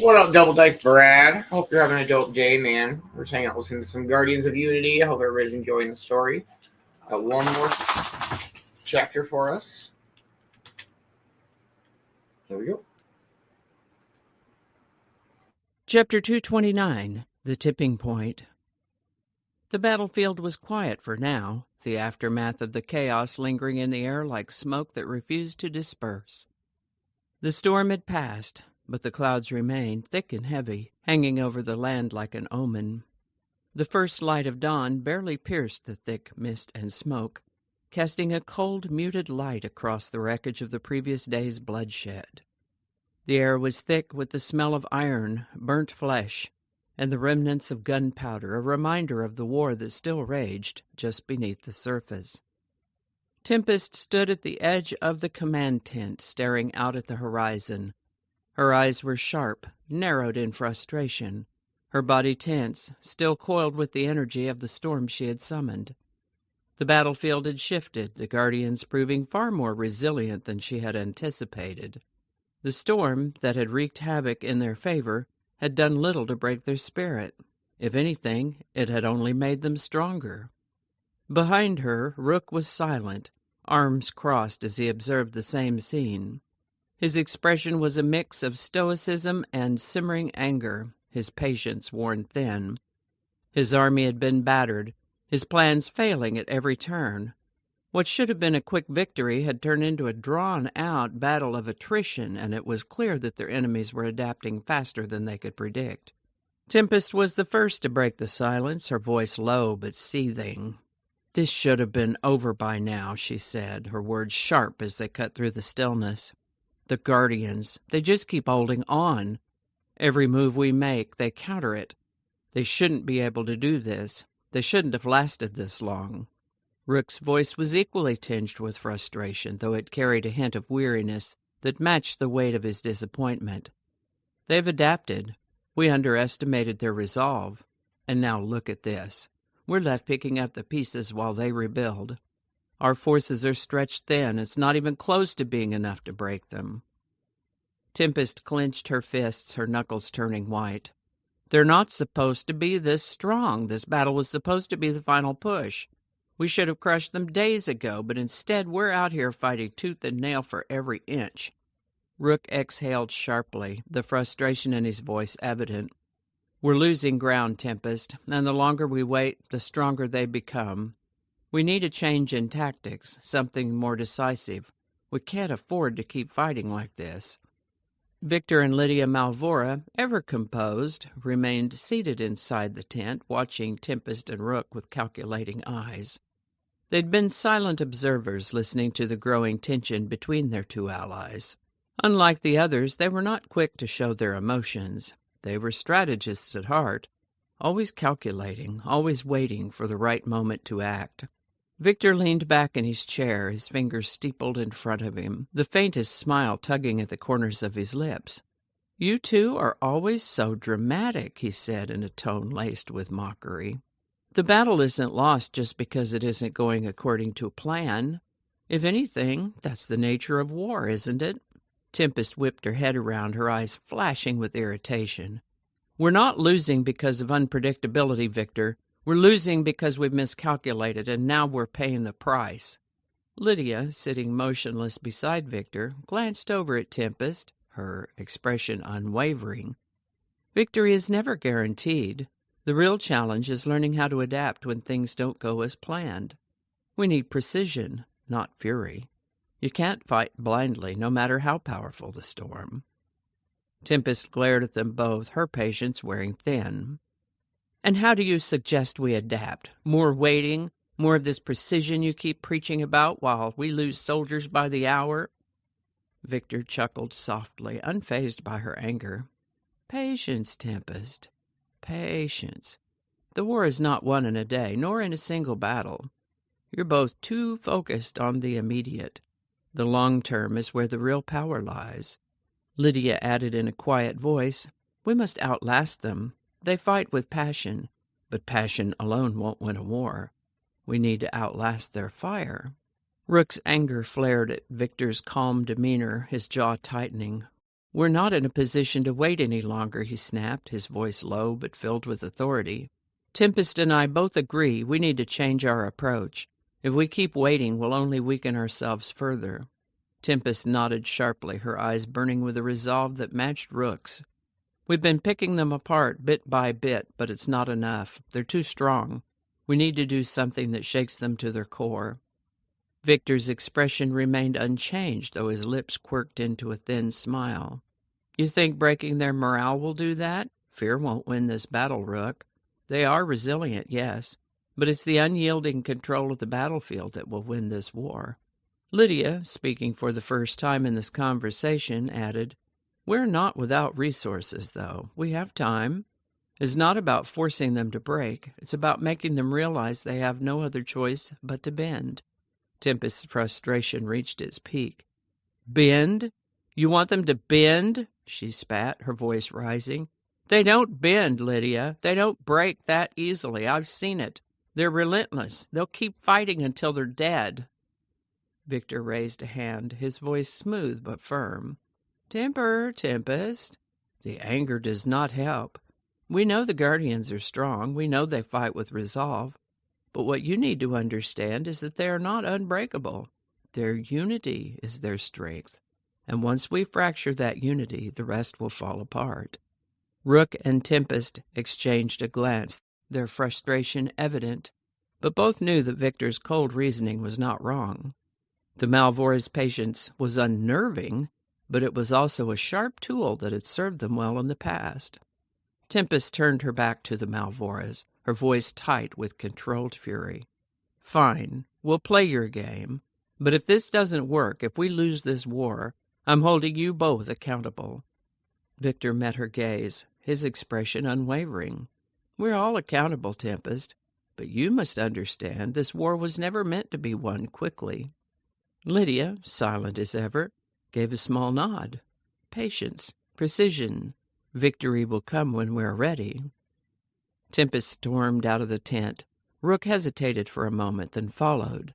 What up, Double Dice Brad? Hope you're having a dope day, man. We're just hanging out listening to some Guardians of Unity. I hope everybody's enjoying the story. Got one more chapter for us. Here we go. Chapter 229, The Tipping Point. The battlefield was quiet for now, the aftermath of the chaos lingering in the air like smoke that refused to disperse. The storm had passed, but the clouds remained, thick and heavy, hanging over the land like an omen. The first light of dawn barely pierced the thick mist and smoke, casting a cold, muted light across the wreckage of the previous day's bloodshed. The air was thick with the smell of iron, burnt flesh, and the remnants of gunpowder, a reminder of the war that still raged just beneath the surface. Tempest stood at the edge of the command tent, staring out at the horizon. Her eyes were sharp, narrowed in frustration, her body tense, still coiled with the energy of the storm she had summoned. The battlefield had shifted, the Guardians proving far more resilient than she had anticipated. The storm that had wreaked havoc in their favor had done little to break their spirit. If anything, it had only made them stronger. Behind her, Rook was silent, arms crossed as he observed the same scene. His expression was a mix of stoicism and simmering anger, his patience worn thin. His army had been battered, his plans failing at every turn. What should have been a quick victory had turned into a drawn-out battle of attrition, and it was clear that their enemies were adapting faster than they could predict. Tempest was the first to break the silence, her voice low but seething. "This should have been over by now," she said, her words sharp as they cut through the stillness. "The Guardians, they just keep holding on. Every move we make, they counter it. They shouldn't be able to do this. They shouldn't have lasted this long." Rook's voice was equally tinged with frustration, though it carried a hint of weariness that matched the weight of his disappointment. "They've adapted. We underestimated their resolve. And now look at this. We're left picking up the pieces while they rebuild. Our forces are stretched thin. It's not even close to being enough to break them." Tempest clenched her fists, her knuckles turning white. "They're not supposed to be this strong. This battle was supposed to be the final push. We should have crushed them days ago, but instead we're out here fighting tooth and nail for every inch." Rook exhaled sharply, the frustration in his voice evident. "We're losing ground, Tempest, and the longer we wait, the stronger they become. We need a change in tactics, something more decisive. We can't afford to keep fighting like this." Victor and Lydia Malvora, ever composed, remained seated inside the tent, watching Tempest and Rook with calculating eyes. They'd been silent observers, listening to the growing tension between their two allies. Unlike the others, they were not quick to show their emotions. They were strategists at heart, always calculating, always waiting for the right moment to act. Victor leaned back in his chair, his fingers steepled in front of him, the faintest smile tugging at the corners of his lips. "You two are always so dramatic," he said in a tone laced with mockery. "The battle isn't lost just because it isn't going according to plan. If anything, that's the nature of war, isn't it?" Tempest whipped her head around, her eyes flashing with irritation. "We're not losing because of unpredictability, Victor. We're losing because we've miscalculated, and now we're paying the price." Lydia, sitting motionless beside Victor, glanced over at Tempest, her expression unwavering. "Victory is never guaranteed. The real challenge is learning how to adapt when things don't go as planned. We need precision, not fury. You can't fight blindly, no matter how powerful the storm." Tempest glared at them both, her patience wearing thin. And how do you suggest we adapt? More waiting? More of this precision you keep preaching about while we lose soldiers by the hour? Victor chuckled softly, unfazed by her anger. Patience, Tempest. Patience. The war is not won in a day, nor in a single battle. You're both too focused on the immediate. The long term is where the real power lies. Lydia added in a quiet voice, We must outlast them. They fight with passion, but passion alone won't win a war. We need to outlast their fire. Rook's anger flared at Victor's calm demeanor, his jaw tightening. We're not in a position to wait any longer, he snapped, his voice low but filled with authority. Tempest and I both agree we need to change our approach. If we keep waiting, we'll only weaken ourselves further. Tempest nodded sharply, her eyes burning with a resolve that matched Rook's. We've been picking them apart bit by bit, but it's not enough. They're too strong. We need to do something that shakes them to their core. Victor's expression remained unchanged, though his lips quirked into a thin smile. You think breaking their morale will do that? Fear won't win this battle, Rook. They are resilient, yes, but it's the unyielding control of the battlefield that will win this war. Lydia, speaking for the first time in this conversation, added, We're not without resources, though. We have time. It's not about forcing them to break. It's about making them realize they have no other choice but to bend. Tempest's frustration reached its peak. Bend? You want them to bend? She spat, her voice rising. They don't bend, Lydia. They don't break that easily. I've seen it. They're relentless. They'll keep fighting until they're dead. Victor raised a hand, his voice smooth but firm. Temper, Tempest. The anger does not help. We know the Guardians are strong. We know they fight with resolve. But what you need to understand is that they are not unbreakable. Their unity is their strength. And once we fracture that unity, the rest will fall apart. Rook and Tempest exchanged a glance, their frustration evident, but both knew that Victor's cold reasoning was not wrong. The Malvora's patience was unnerving, but it was also a sharp tool that had served them well in the past. Tempest turned her back to the Malvoras, her voice tight with controlled fury. Fine, we'll play your game, but if this doesn't work, if we lose this war, I'm holding you both accountable. Victor met her gaze, his expression unwavering. We're all accountable, Tempest, but you must understand this war was never meant to be won quickly. Lydia, silent as ever, gave a small nod. Patience, precision. Victory will come when we're ready. Tempest stormed out of the tent. Rook hesitated for a moment, then followed.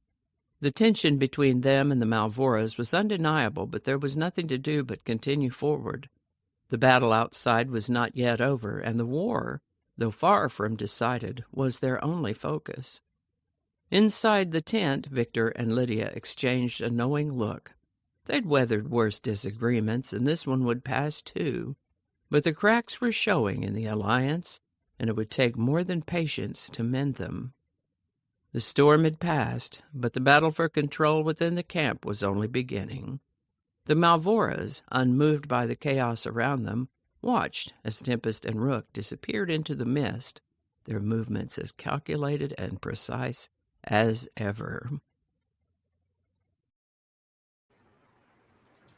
The tension between them and the Malvoras was undeniable, but there was nothing to do but continue forward. The battle outside was not yet over, and the war, though far from decided, was their only focus. Inside the tent, Victor and Lydia exchanged a knowing look. They'd weathered worse disagreements, and this one would pass too. But the cracks were showing in the alliance, and it would take more than patience to mend them. The storm had passed, but the battle for control within the camp was only beginning. The Malvoras, unmoved by the chaos around them, watched as Tempest and Rook disappeared into the mist, their movements as calculated and precise as ever.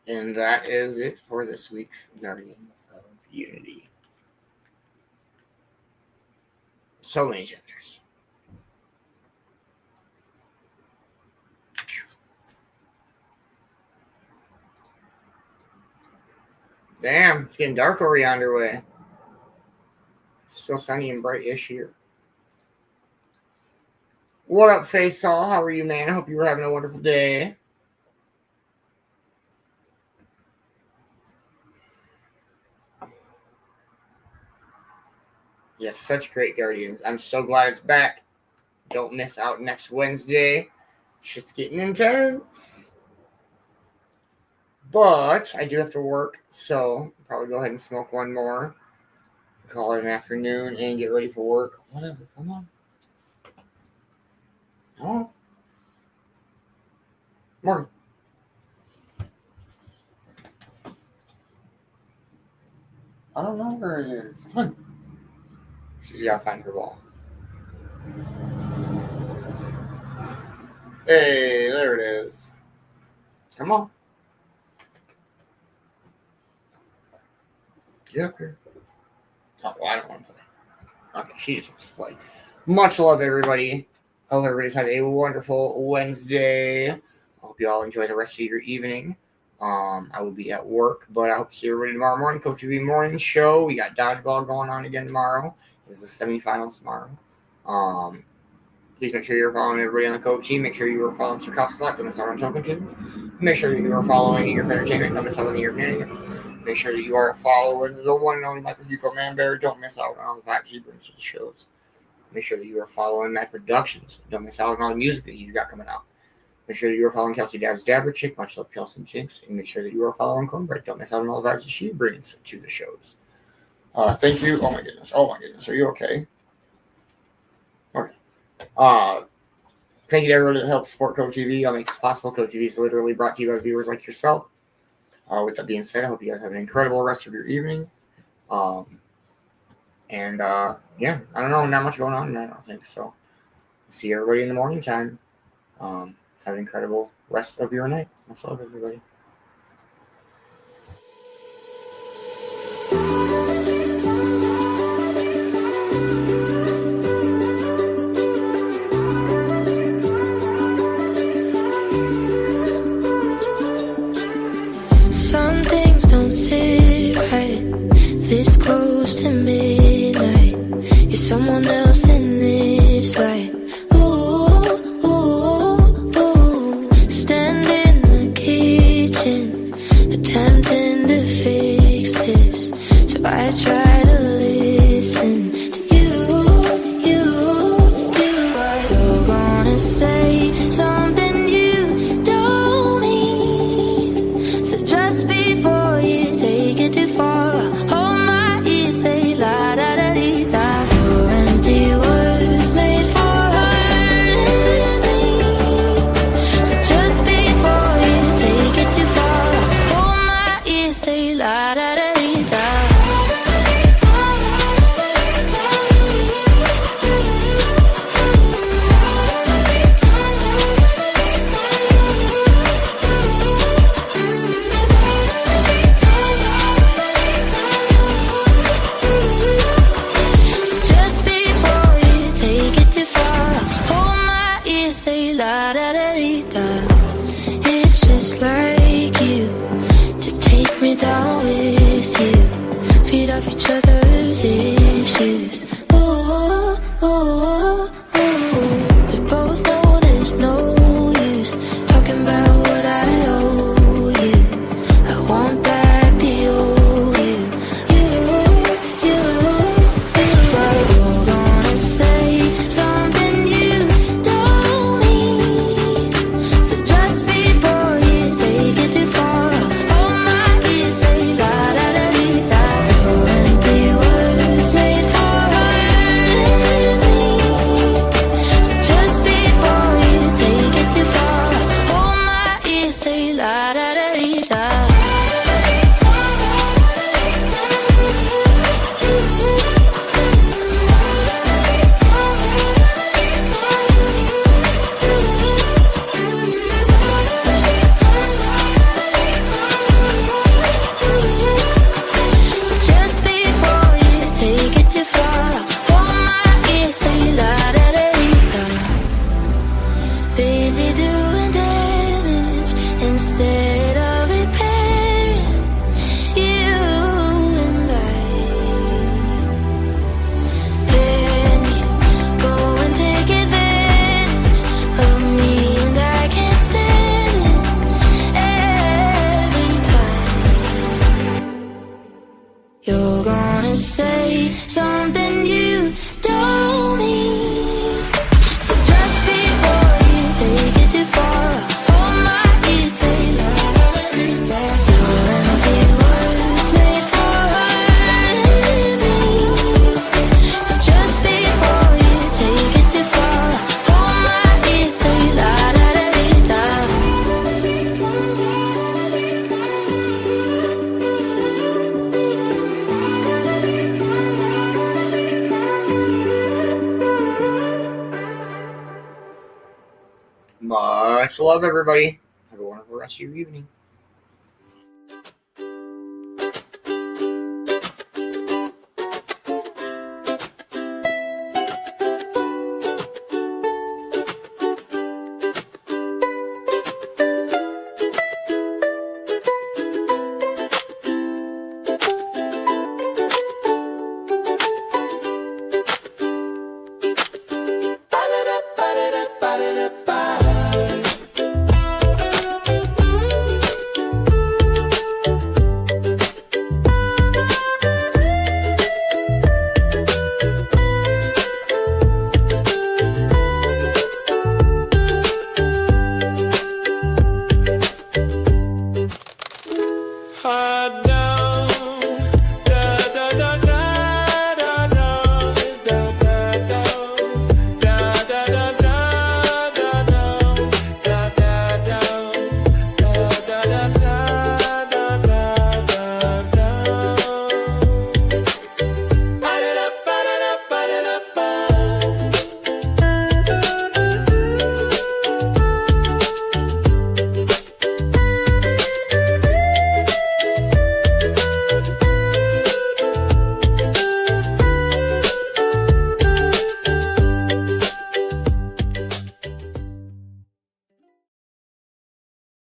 And that is it for this week's Guardians of Unity. So many chapters. Damn, it's getting dark over yonder way. It's still sunny and bright-ish here. What up, Face All? How are you, man? I hope you were having a wonderful day. Yes, such great Guardians. I'm so glad it's back. Don't miss out next Wednesday. Shit's getting intense. But I do have to work, so I'll probably go ahead and smoke one more. Call it an afternoon and get ready for work. Whatever, come on. Oh. Morning. I don't know where it is. Come on. She's gotta find her ball. Hey, there it is. Come on. Get up here. Oh, well, I don't want to play. Okay, she just wants to play. Much love, everybody. Hope everybody's had a wonderful Wednesday. I hope you all enjoy the rest of your evening. I will be at work, but I hope to see everybody tomorrow morning. Cove-TV morning show. We got dodgeball going on again tomorrow. It's the semifinals tomorrow. Please make sure you're following everybody on the Cove team. Make sure you are following Sir Cop Select. Don't miss out on Token Tunes. Make sure that you are following your entertainment. Don't miss out on your shenanigans. Make sure that you are following the one and only Michael Hugo Manbear. Don't miss out on all the vibes he brings to the shows. Make sure that you are following Matt Productions. Don't miss out on all the music that he's got coming out. Make sure that you are following Kelsey Dabbs Dabber Chick. Much love, Kelsey and Jinx. And make sure that you are following Cornbread. Don't miss out on all the vibes that she brings to the shows. Thank you. Oh my goodness. Are you okay? Okay. Thank you to everyone that helps support Cove-TV. I'll make this possible. Cove-TV is literally brought to you by viewers like yourself. With that being said, I hope you guys have an incredible rest of your evening. Yeah, I don't know, not much going on, I don't think so. See everybody in the morning time. Have an incredible rest of your night. Much love, everybody. Some things don't sit right this close to midnight. You're someone else in this light. Ooh, ooh, ooh. Stand in the kitchen, attempting to fix this. So I try to listen to you. But you're gonna say something you don't mean. So just before you take it too far, hold my ear, say la da da dee da. Your empty words made for hurting me. So just before you take it too far, hold my ear, say la da da dee da. So just before you take it too far, hold my ear, say la da da dee da. It's just like you to take me down with you, feed off each other's issues. Ooh, ooh, ooh. We both know there's no use talking about what I owe you. I want back the old you. But you're gonna say something you don't mean. So just before you take it too far, hold my ear, say la da da dee da. Your empty words made for hurting me. So just before you take it too far, hold my ear, say la da da dee da. So just before you take it too far, hold my ear, say la da da dee da. Busy doing damage instead of repairing you and I. Then you go and take advantage of me, and I can't stand it every time. You're gonna say something you don't mean. So just before you take it too far, Much love, everybody. Have a wonderful rest of your evening.